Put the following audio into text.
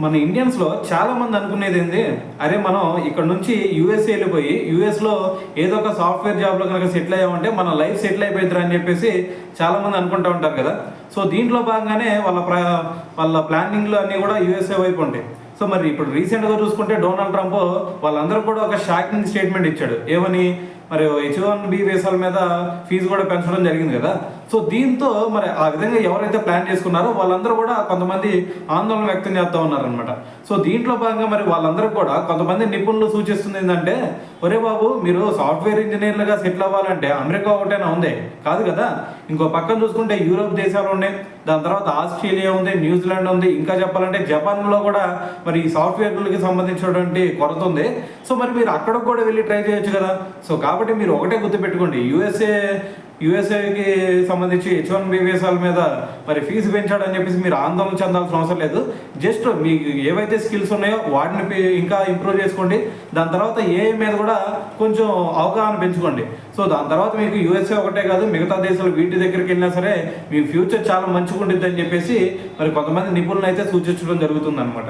మన ఇండియన్స్లో చాలా మంది అనుకునేది ఏంది, అరే మనం ఇక్కడ నుంచి యూఎస్ఏ వెళ్ళిపోయి యూఎస్లో ఏదో ఒక సాఫ్ట్వేర్ జాబ్లో కనుక సెటిల్ అయ్యామంటే మన లైఫ్ సెటిల్ అయిపోయిద్దిరా అని చెప్పేసి చాలామంది అనుకుంటూ ఉంటారు కదా. సో దీంట్లో భాగంగానే వాళ్ళ ప్లానింగ్లు అన్నీ కూడా యూఎస్ఏ వైపు ఉంటాయి. సో మరి ఇప్పుడు రీసెంట్గా చూసుకుంటే డొనాల్డ్ ట్రంప్ వాళ్ళందరూ కూడా ఒక షాకింగ్ స్టేట్మెంట్ ఇచ్చాడు. ఏమని, మరి H1B వీసాల మీద ఫీజు కూడా పెంచడం జరిగింది కదా. సో దీంతో మరి ఆ విధంగా ఎవరైతే ప్లాన్ చేసుకున్నారో వాళ్ళందరూ కూడా కొంతమంది ఆందోళన వ్యక్తం చేస్తూ ఉన్నారనమాట. సో దీంట్లో భాగంగా మరి వాళ్ళందరూ కూడా కొంతమంది నిపుణులు సూచిస్తుంది ఏంటంటే, ఒరే బాబు మీరు సాఫ్ట్వేర్ ఇంజనీర్లుగా సెటిల్ అవ్వాలంటే అమెరికా ఒకటేనా ఉంది, కాదు కదా. ఇంకో పక్కన చూసుకుంటే యూరోప్ దేశాలు ఉన్నాయి, దాని తర్వాత ఆస్ట్రేలియా ఉంది, న్యూజిలాండ్ ఉంది, ఇంకా చెప్పాలంటే జపాన్లో కూడా మరి ఈ సాఫ్ట్వేర్లకి సంబంధించినటువంటి కొరత ఉంది. సో మరి మీరు అక్కడికి కూడా వెళ్ళి ట్రై చేయొచ్చు కదా. సో కాబట్టి మీరు ఒకటే గుర్తుపెట్టుకోండి, యూఎస్ఏకి సంబంధించి H1B వీసాల మీద మరి ఫీజు పెంచాడని చెప్పేసి మీరు ఆందోళన చెందాల్సిన అవసరం లేదు. జస్ట్ మీకు ఏవైతే స్కిల్స్ ఉన్నాయో వాటిని ఇంకా ఇంప్రూవ్ చేసుకోండి. దాని తర్వాత AI మీద కూడా కొంచెం అవగాహన పెంచుకోండి. సో దాని తర్వాత మీకు యూఎస్ఏ ఒకటే కాదు, మిగతా దేశాలు వీటి దగ్గరికి వెళ్ళినా సరే మీ ఫ్యూచర్ చాలా మంచిగా ఉంటుంది అని చెప్పేసి మరి కొంతమంది నిపుణులు అయితే సూచించడం జరుగుతుంది అనమాట.